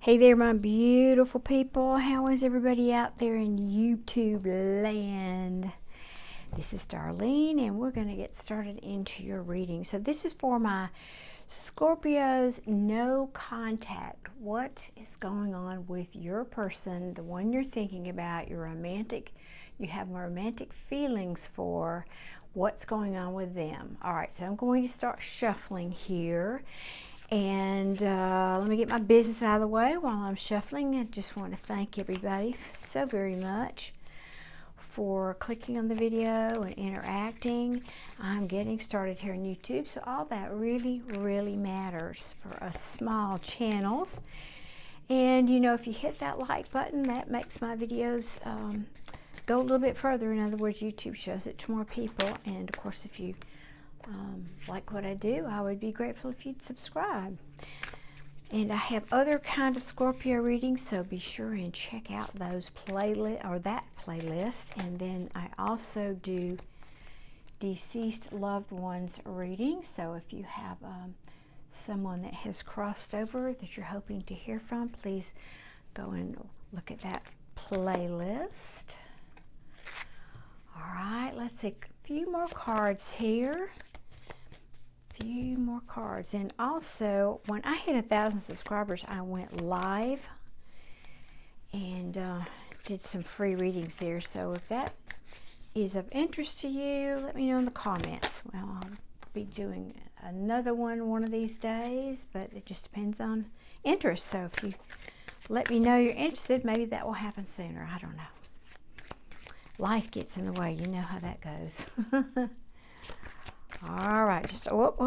Hey there, my beautiful people. How is everybody out there in YouTube land? This is Darlene, and we're going to get started into your reading. So this is for my Scorpios, no contact. What is going on with your person, the one you're thinking about, your romantic, you have romantic feelings for, what's going on with them? All right, so I'm going to start shuffling here. And let me get my business out of the way while I'm shuffling. I just want to thank everybody so very much for clicking on the video and interacting. I'm getting started here on YouTube, so all that really, really matters for us small channels. And you know, if you hit that like button, that makes my videos go a little bit further. In other words, YouTube shows it to more people. And of course, if you like what I do, I would be grateful if you'd subscribe. And I have other kind of Scorpio readings, so be sure and check out those that playlist. And then I also do deceased loved ones readings. So if you have someone that has crossed over that you're hoping to hear from, please go and look at that playlist. All right, let's see a few more cards here. Few more cards. And also, when I hit 1,000 subscribers, I went live and did some free readings there. So if that is of interest to you, let me know in the comments. Well, I'll be doing another one of these days, but it just depends on interest. So if you let me know you're interested, maybe that will happen sooner. I don't know. Life gets in the way. You know how that goes. All right, just whoop.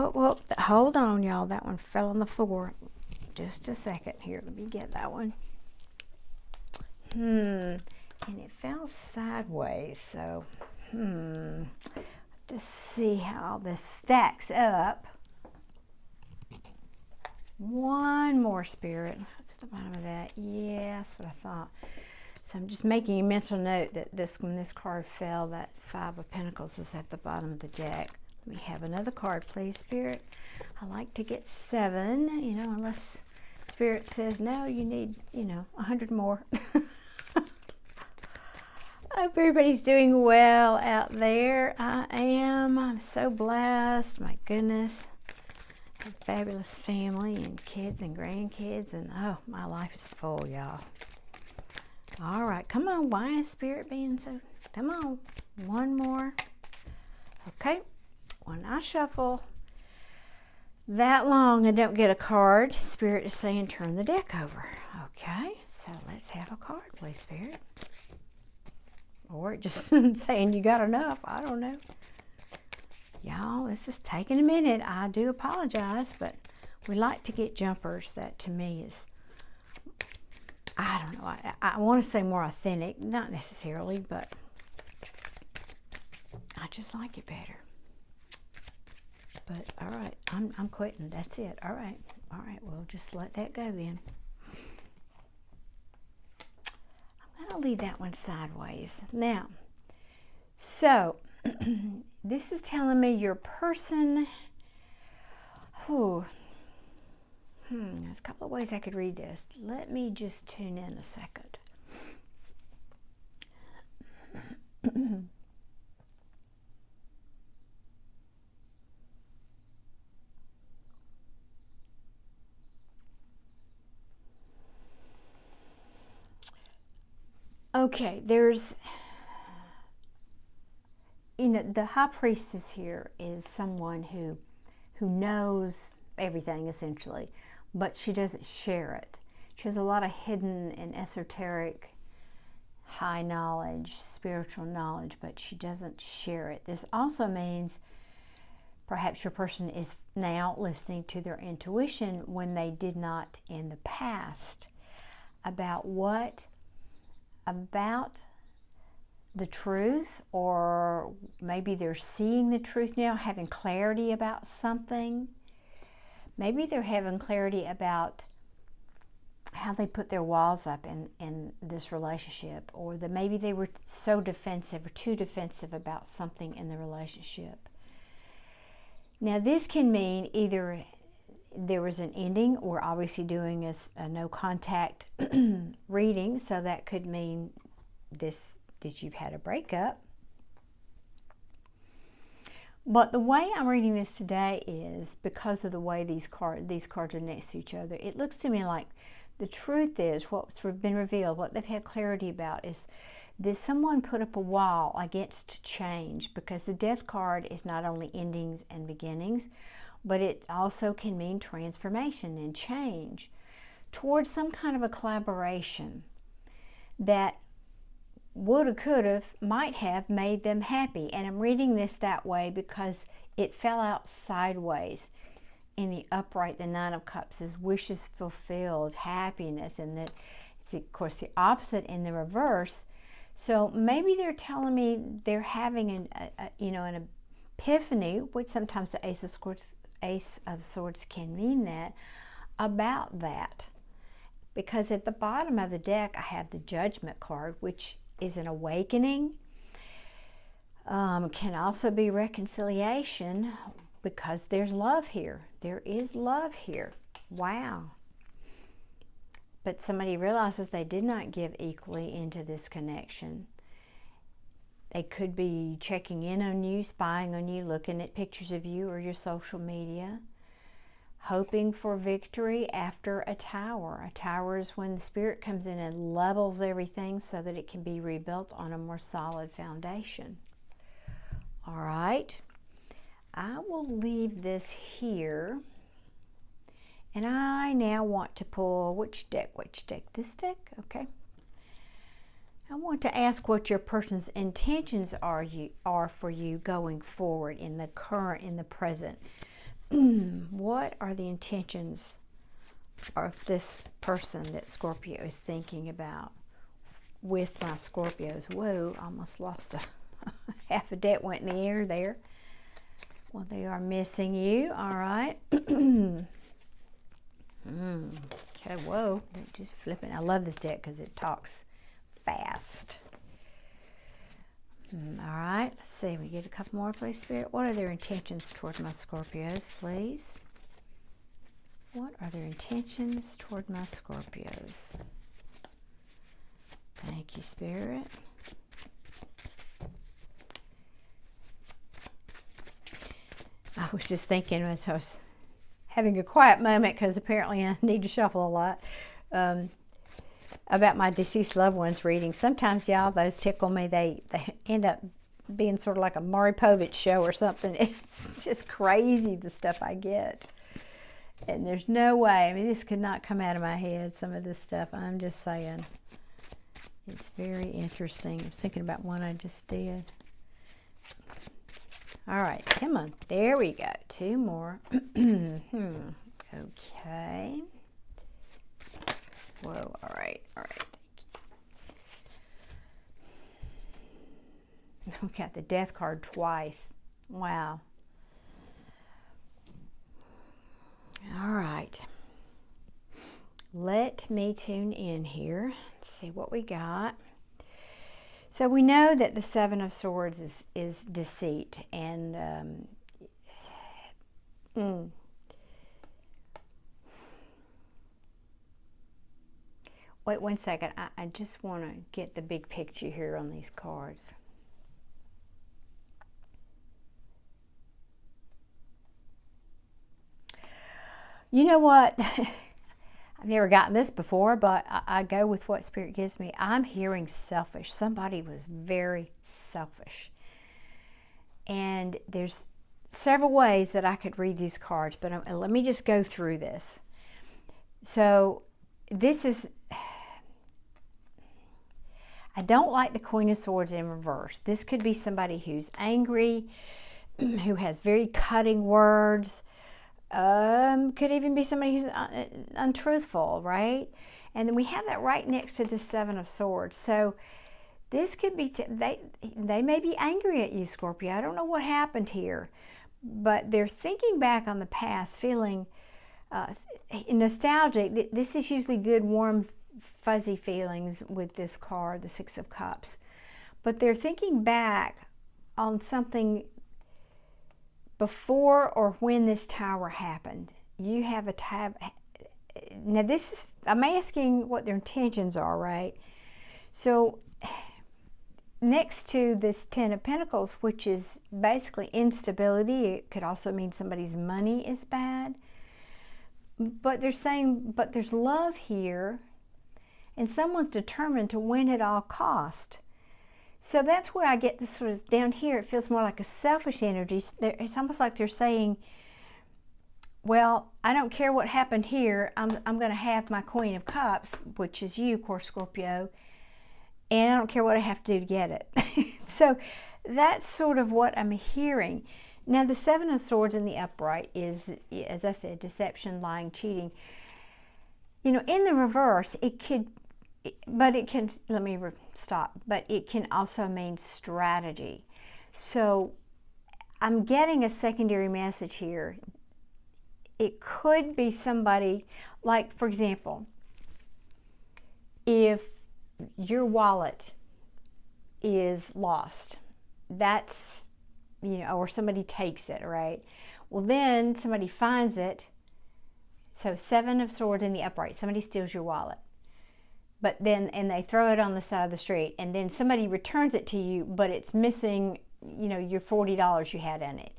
Hold on, y'all. That one fell on the floor. Just a second here. Let me get that one. And it fell sideways. So, just see how this stacks up. One more, Spirit. What's at the bottom of that? Yeah, that's what I thought. So I'm just making a mental note that when this card fell, that Five of Pentacles was at the bottom of the deck. We have another card, please, Spirit. I like to get 7, you know, unless Spirit says, no, you need, 100 more. I hope everybody's doing well out there. I am. I'm so blessed. My goodness. I have a fabulous family and kids and grandkids, and oh, my life is full, y'all. All right, come on. Why is Spirit being so... Come on. One more. Okay. When I shuffle that long and don't get a card, Spirit is saying turn the deck over. Okay, so let's have a card, please, Spirit. Or just saying you got enough. I don't know. Y'all, this is taking a minute. I do apologize, but we like to get jumpers. That to me is, I don't know. I want to say more authentic. Not necessarily, but I just like it better. But all right, I'm quitting. That's it. All right, we'll just let that go then. I'm gonna leave that one sideways now. So this is telling me your person. There's a couple of ways I could read this. Let me just tune in a second. Okay, there's, the High Priestess here is someone who knows everything essentially, but she doesn't share it. She has a lot of hidden and esoteric high knowledge, spiritual knowledge, but she doesn't share it. This also means perhaps your person is now listening to their intuition when they did not in the past about the truth, or maybe they're seeing the truth now, having clarity about something. Maybe they're having clarity about how they put their walls up in this relationship, or that maybe they were so defensive or too defensive about something in the relationship. Now this can mean either there was an ending. We're obviously doing a no contact reading, so that could mean that you've had a breakup. But the way I'm reading this today is because of the way these cards are next to each other. It looks to me like the truth is, what's been revealed, what they've had clarity about, is that someone put up a wall against change, because the Death card is not only endings and beginnings, but it also can mean transformation and change towards some kind of a collaboration that woulda, coulda, might have made them happy. And I'm reading this that way because it fell out sideways. In the upright, the Nine of Cups is wishes fulfilled, happiness, and that it's of course the opposite in the reverse. So maybe they're telling me they're having an epiphany, which sometimes the Ace of Swords can mean that, about that. Because at the bottom of the deck I have the Judgment card, which is an awakening. Can also be reconciliation, because there's love here. There is love here. Wow. But somebody realizes they did not give equally into this connection. They could be checking in on you, spying on you, looking at pictures of you or your social media, hoping for victory after a tower. A tower is when the Spirit comes in and levels everything so that it can be rebuilt on a more solid foundation. All right. I will leave this here, and I now want to pull which deck? This deck? Okay. I want to ask what your person's intentions are for you going forward in the present. What are the intentions of this person that Scorpio is thinking about with my Scorpios? Whoa, almost lost half a deck went in the air there. Well, they are missing you. All right. Okay, whoa. Just flipping. I love this deck because it talks fast. All right. Let's see. We get a couple more, please, Spirit. What are their intentions toward my Scorpios, please? What are their intentions toward my Scorpios? Thank you, Spirit. I was just thinking as I was having a quiet moment, because apparently I need to shuffle a lot, about my deceased loved ones reading. Sometimes, y'all, those tickle me. They end up being sort of like a Maury Povich show or something. It's just crazy, the stuff I get. And there's no way. I mean, this could not come out of my head, some of this stuff. I'm just saying. It's very interesting. I was thinking about one I just did. All right, come on. There we go. Two more. Okay. Whoa, all right. We got the Death card twice. Wow. All right. Let me tune in here. Let's see what we got. So we know that the Seven of Swords is deceit, and wait one second. I just want to get the big picture here on these cards. You know what? I've never gotten this before, but I go with what Spirit gives me. I'm hearing selfish. Somebody was very selfish. And there's several ways that I could read these cards, but let me just go through this. So this is, I don't like the Queen of Swords in reverse. This could be somebody who's angry, who has very cutting words. Could even be somebody who's untruthful, right? And then we have that right next to the Seven of Swords. So this could be, they may be angry at you, Scorpio. I don't know what happened here, but they're thinking back on the past, feeling nostalgic. This is usually good, warm, fuzzy feelings with this card, the Six of Cups. But they're thinking back on something before or when this tower happened. you have a tab. Now this is, I'm asking what their intentions are, right? So next to this Ten of Pentacles, which is basically instability, it could also mean somebody's money is bad. But they're saying, but there's love here, and someone's determined to win at all cost. So that's where I get this sort of, down here, it feels more like a selfish energy. It's almost like they're saying, well, I don't care what happened here. I'm going to have my Queen of Cups, which is you, of course, Scorpio, and I don't care what I have to do to get it. So that's sort of what I'm hearing. Now, the Seven of Swords in the upright is, as I said, deception, lying, cheating. You know, in the reverse, it could, but it can, let me stop, but it can also mean strategy. So I'm getting a secondary message here. It could be somebody, like, for example, if your wallet is lost, that's, you know, or somebody takes it, right? Well, then somebody finds it. So Seven of Swords in the upright, somebody steals your wallet. But then, and they throw it on the side of the street, and then somebody returns it to you, but it's missing, you know, your $40 you had in it.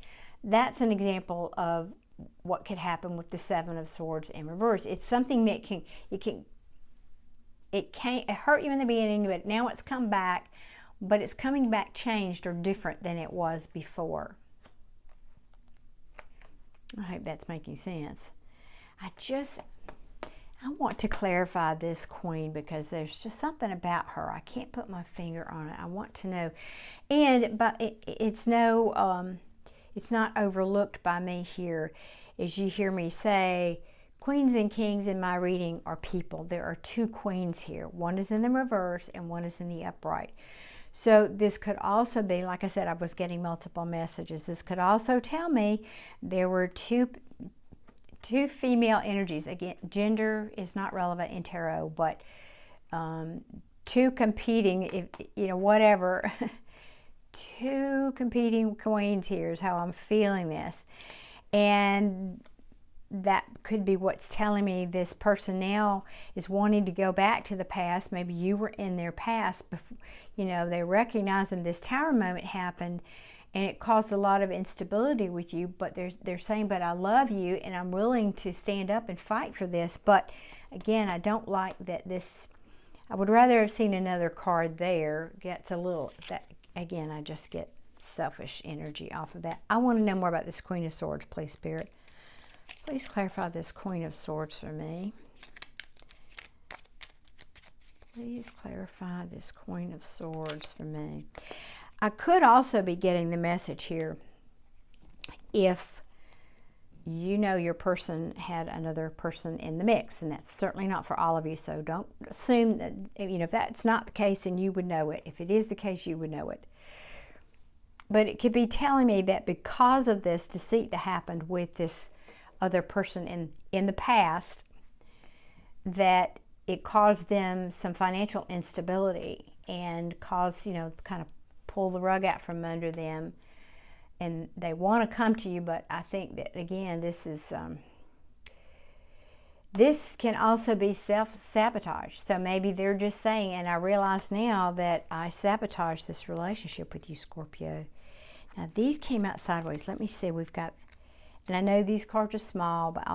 That's an example of what could happen with the Seven of Swords in reverse. It's something that it can't hurt you in the beginning, but now it's come back, but it's coming back changed or different than it was before. I hope that's making sense. I want to clarify this Queen because there's just something about her. I can't put my finger on it. I want to know. But it's not overlooked by me here. As you hear me say, Queens and Kings in my reading are people. There are two queens here. One is in the reverse and one is in the upright. So this could also be, like I said, I was getting multiple messages. This could also tell me there were two female energies. Again, gender is not relevant in tarot, but two competing, if, you know, whatever. Two competing queens here is how I'm feeling this. And that could be what's telling me this person now is wanting to go back to the past. Maybe you were in their past before, you know, they're recognizing this Tower moment happened and it caused a lot of instability with you, but they're saying, but I love you and I'm willing to stand up and fight for this. But again, I don't like that this, I would rather have seen another card there. Gets a little, that again, I just get selfish energy off of that. I want to know more about this Queen of Swords, please, Spirit. Please clarify this Queen of Swords for me. Please clarify this Queen of Swords for me. I could also be getting the message here if you know your person had another person in the mix, and that's certainly not for all of you, so don't assume that, you know, if that's not the case, then you would know it. If it is the case, you would know it. But it could be telling me that because of this deceit that happened with this other person in the past, that it caused them some financial instability and caused, you know, kind of pull the rug out from under them, and they want to come to you. But I think that, again, this is this can also be self-sabotage. So maybe they're just saying, and I realize now that I sabotaged this relationship with you, Scorpio. Now these came out sideways. Let me see. We've got, and I know these cards are small, but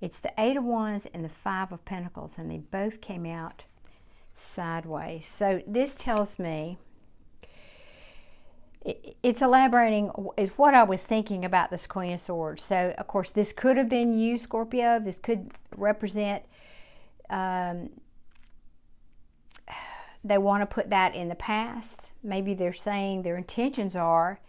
it's the Eight of Wands and the Five of Pentacles, and they both came out sideways. So this tells me, it's elaborating, is what I was thinking about this Queen of Swords. So, of course, this could have been you, Scorpio. This could represent, they want to put that in the past. Maybe they're saying their intentions are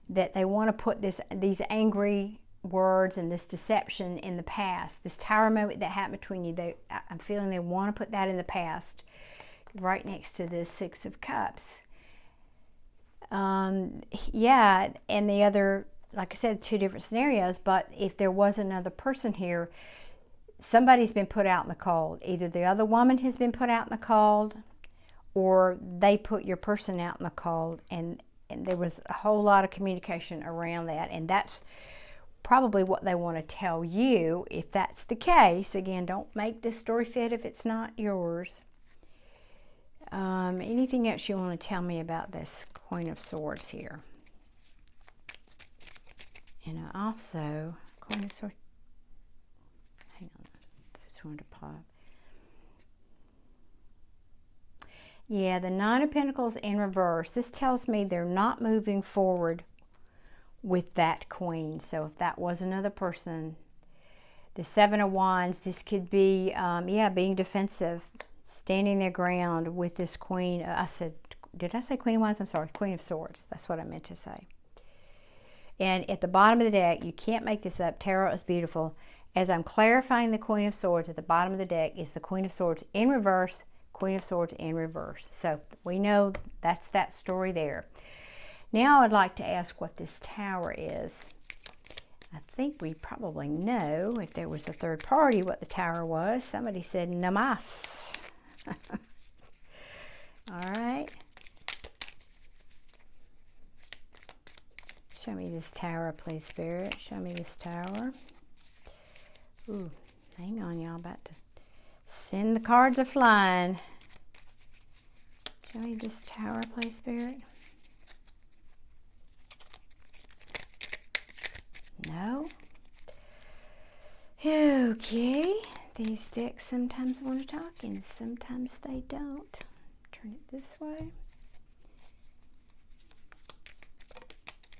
that they want to put these angry words and this deception in the past. This Tower moment that happened between you, I'm feeling they want to put that in the past, right next to the Six of Cups. Yeah, and the other, like I said, two different scenarios, but if there was another person here, somebody's been put out in the cold. Either the other woman has been put out in the cold, or they put your person out in the cold, and there was a whole lot of communication around that, and that's probably what they want to tell you. If that's the case, again, don't make this story fit if it's not yours. Anything else you want to tell me about this Queen of Swords here? And also, Queen of Swords, hang on, I just wanted to pop. Yeah, the Nine of Pentacles in reverse. This tells me they're not moving forward with that queen. So if that was another person, the Seven of Wands, this could be, yeah, being defensive, standing their ground with this queen. Did I say Queen of Wands? I'm sorry, Queen of Swords. That's what I meant to say. And at the bottom of the deck, you can't make this up. Tarot is beautiful. As I'm clarifying the Queen of Swords, at the bottom of the deck is the Queen of Swords in reverse, Queen of Swords in reverse. So we know that's that story there. Now I'd like to ask what this Tower is. I think we probably know, if there was a third party, what the Tower was. Somebody said namas. All right. Show me this Tower, please, Spirit. Show me this Tower. Ooh, hang on, y'all. About to send the cards a-flying. Show me this Tower, please, Spirit. No. Okay. These decks sometimes want to talk and sometimes they don't. Turn it this way.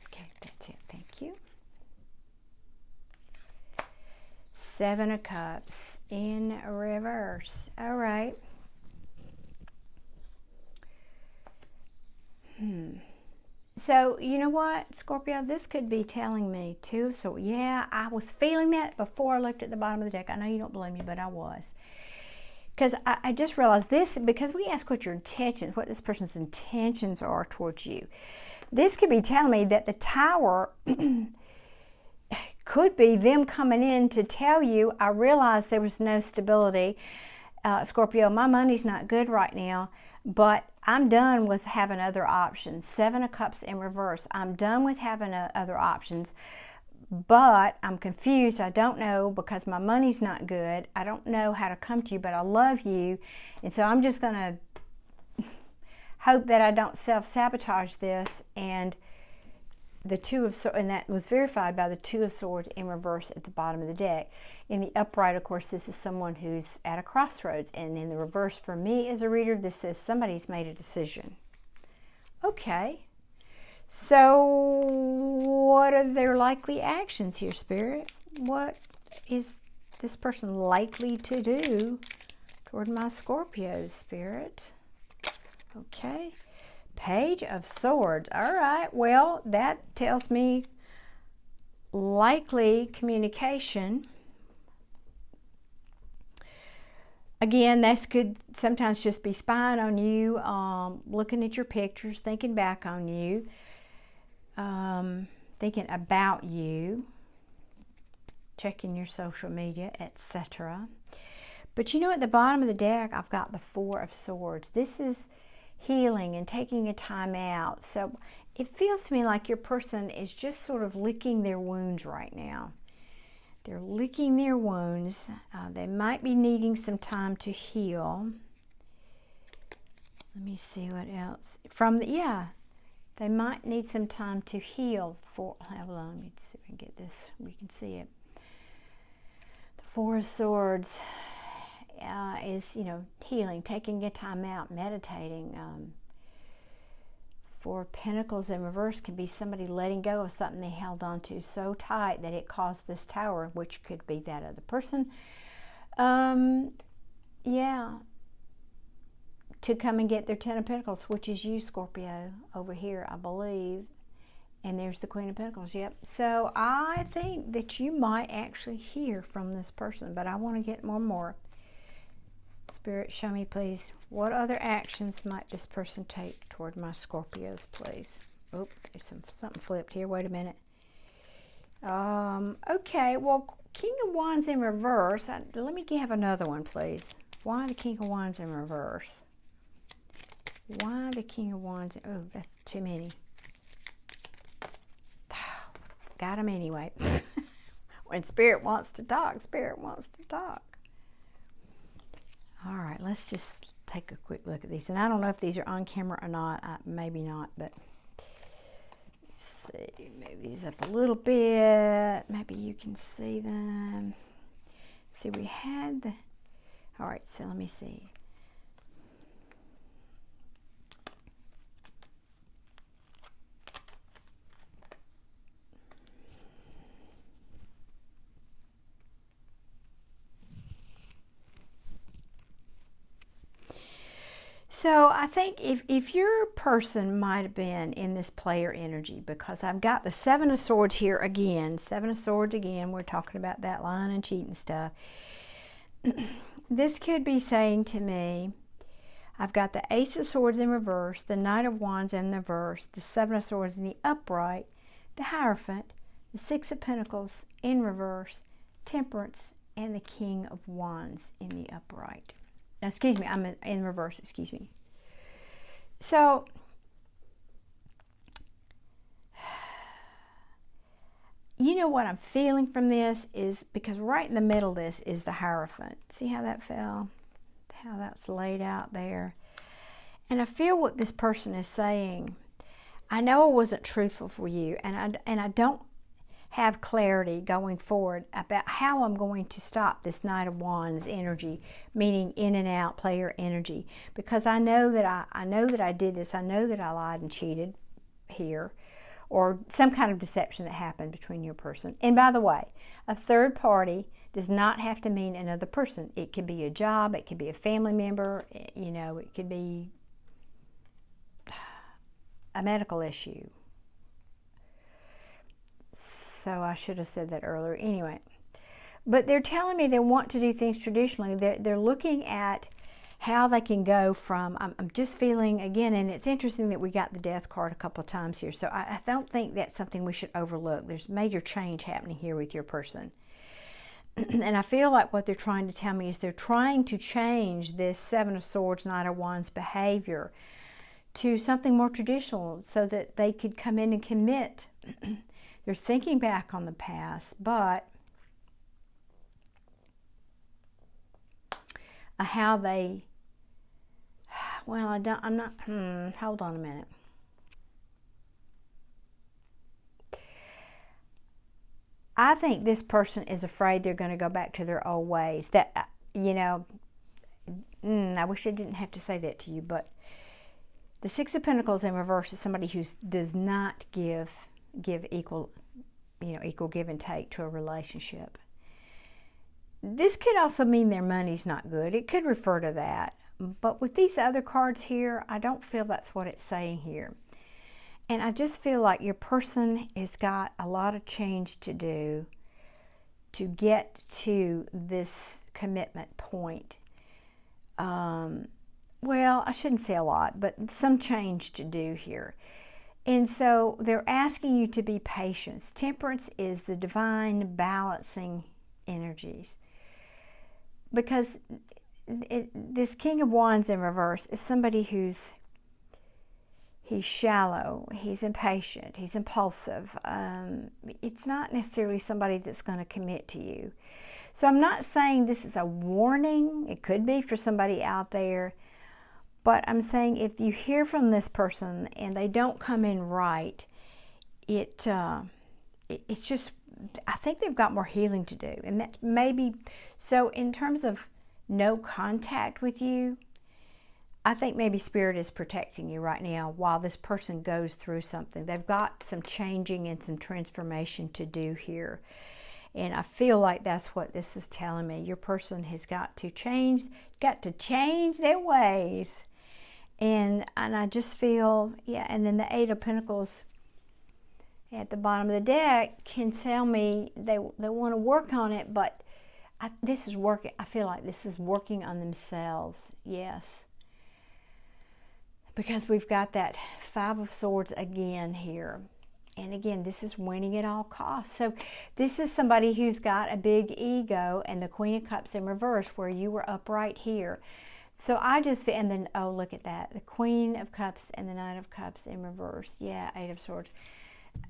Okay, that's it. Thank you. Seven of Cups in reverse. All right. So, you know what, Scorpio, this could be telling me too. So, yeah, I was feeling that before I looked at the bottom of the deck. I know you don't believe me, but I was. Because I just realized this, because we ask what your intentions, what this person's intentions are towards you. This could be telling me that the Tower could be them coming in to tell you, I realized there was no stability. Scorpio, my money's not good right now, but I'm done with having other options. Seven of Cups in reverse. I'm done with having other options, but I'm confused. I don't know because my money's not good. I don't know how to come to you, but I love you. And so I'm just going to hope that I don't self-sabotage this. And the Two of Swords, and that was verified by the Two of Swords in reverse at the bottom of the deck. In the upright, of course, this is someone who's at a crossroads. And in the reverse, for me as a reader, this says somebody's made a decision. Okay. So what are their likely actions here, Spirit? What is this person likely to do toward my Scorpio, Spirit? Okay. Page of Swords. All right. Well, that tells me likely communication. Again, this could sometimes just be spying on you, looking at your pictures, thinking back on you, thinking about you, checking your social media, etc. But you know, at the bottom of the deck, I've got the Four of Swords. This is healing and taking a time out. So it feels to me like your person is just sort of licking their wounds right now. They're licking their wounds. They might be needing some time to heal. Let me see what else. They might need some time to heal. Hold on, let me see if I can get this. We can see it. The Four of Swords is, healing, taking a time out, meditating. Four of Pentacles in reverse can be somebody letting go of something they held on to so tight that it caused this Tower, which could be that other person. To come and get their Ten of Pentacles, which is you, Scorpio, over here, I believe. And there's the Queen of Pentacles, yep. So I think that you might actually hear from this person, but I want to get one more. Spirit, show me, please, what other actions might this person take toward my Scorpios, please? Oh, there's something flipped here. Wait a minute. Okay, well, King of Wands in reverse. Let me have another one, please. Why the King of Wands in reverse? Why the King of Wands? Oh, that's too many. Got them anyway. When Spirit wants to talk, Spirit wants to talk. All right, let's just take a quick look at these. And I don't know if these are on camera or not. Maybe not, but let's see. Move these up a little bit. Maybe you can see them. See, we had the... All right, so let me see. So I think if your person might have been in this player energy, because I've got the Seven of Swords here again. Seven of Swords again. We're talking about that lying and cheating stuff. This could be saying to me, I've got the Ace of Swords in reverse, the Knight of Wands in the reverse, the Seven of Swords in the upright, the Hierophant, the Six of Pentacles in reverse, Temperance, and the King of Wands in the upright. Now, excuse me, I'm in reverse, excuse me. So, you know what I'm feeling from this is, because right in the middle of this is the Hierophant. See how that fell? How that's laid out there. And I feel what this person is saying. I know I wasn't truthful for you, and I don't have clarity going forward about how I'm going to stop this Knight of Wands energy, meaning in and out player energy, because I know that I did this. I know that I lied and cheated here, or some kind of deception that happened between your person. And by the way, a third party does not have to mean another person. It could be a job, it could be a family member, you know, it could be a medical issue. So I should have said that earlier. Anyway, but they're telling me they want to do things traditionally. They're looking at how they can go from, I'm just feeling, again, and it's interesting that we got the Death card a couple of times here. So I don't think that's something we should overlook. There's major change happening here with your person. And I feel like what they're trying to tell me is they're trying to change this Seven of Swords, Knight of Wands behavior to something more traditional so that they could come in and commit. They're thinking back on the past, but how they, well, hold on a minute. I think this person is afraid they're going to go back to their old ways. That, you know, I wish I didn't have to say that to you, but the Six of Pentacles in reverse is somebody who does not give equal, you know, equal give and take to a relationship. This could also mean their money's not good. It could refer to that. But with these other cards here, I don't feel that's what it's saying here. And I just feel like your person has got a lot of change to do to get to this commitment point. Well, I shouldn't say a lot, but some change to do here. And so they're asking you to be patient. Temperance is the divine balancing energies. Because this King of Wands in reverse is somebody he's shallow, he's impatient, he's impulsive. It's not necessarily somebody that's going to commit to you. So I'm not saying this is a warning. It could be for somebody out there. But I'm saying if you hear from this person and they don't come in right, it's just, I think they've got more healing to do. And that maybe, so in terms of no contact with you, I think maybe Spirit is protecting you right now while this person goes through something. They've got some changing and some transformation to do here. And I feel like that's what this is telling me. Your person has got to change their ways. And I just feel, yeah, and then the Eight of Pentacles at the bottom of the deck can tell me they want to work on it, but this is working. I feel like this is working on themselves, yes. Because we've got that Five of Swords again here. And again, this is winning at all costs. So this is somebody who's got a big ego, and the Queen of Cups in reverse where you were upright here. So I just, and then, oh, look at that. The Queen of Cups and the Knight of Cups in reverse. Yeah, Eight of Swords.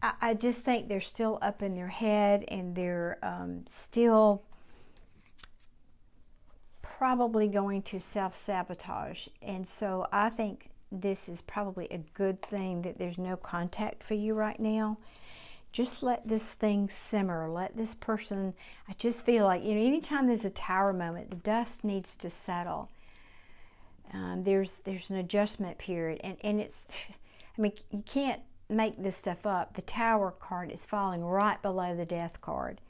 I just think they're still up in their head, and they're still probably going to self-sabotage. And so I think this is probably a good thing that there's no contact for you right now. Just let this thing simmer. Let this person, I just feel like, you know, anytime there's a tower moment, the dust needs to settle. There's an adjustment period, and it's, I mean, you can't make this stuff up. The Tower card is falling right below the Death card.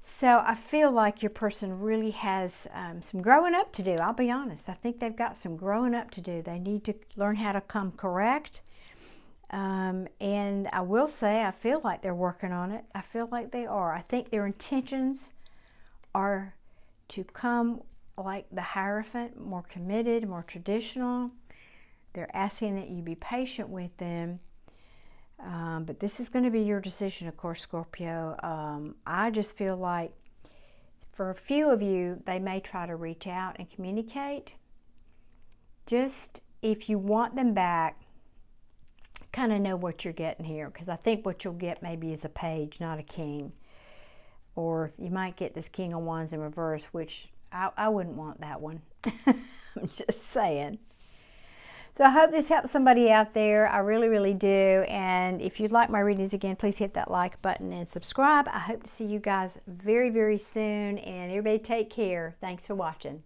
So I feel like your person really has some growing up to do. I'll be honest. I think they've got some growing up to do. They need to learn how to come correct. And I will say, I feel like they're working on it. I feel like they are. I think their intentions are to come like the Hierophant, more committed, more traditional. They're asking that you be patient with them. But this is going to be your decision, of course, Scorpio. I just feel like for a few of you, they may try to reach out and communicate. Just if you want them back, kind of know what you're getting here, because I think what you'll get maybe is a page, not a king. Or you might get this King of Wands in reverse, which I wouldn't want that one. I'm just saying. So I hope this helps somebody out there. I really, really do. And if you'd like my readings again, please hit that like button and subscribe. I hope to see you guys very, very soon. And everybody take care. Thanks for watching.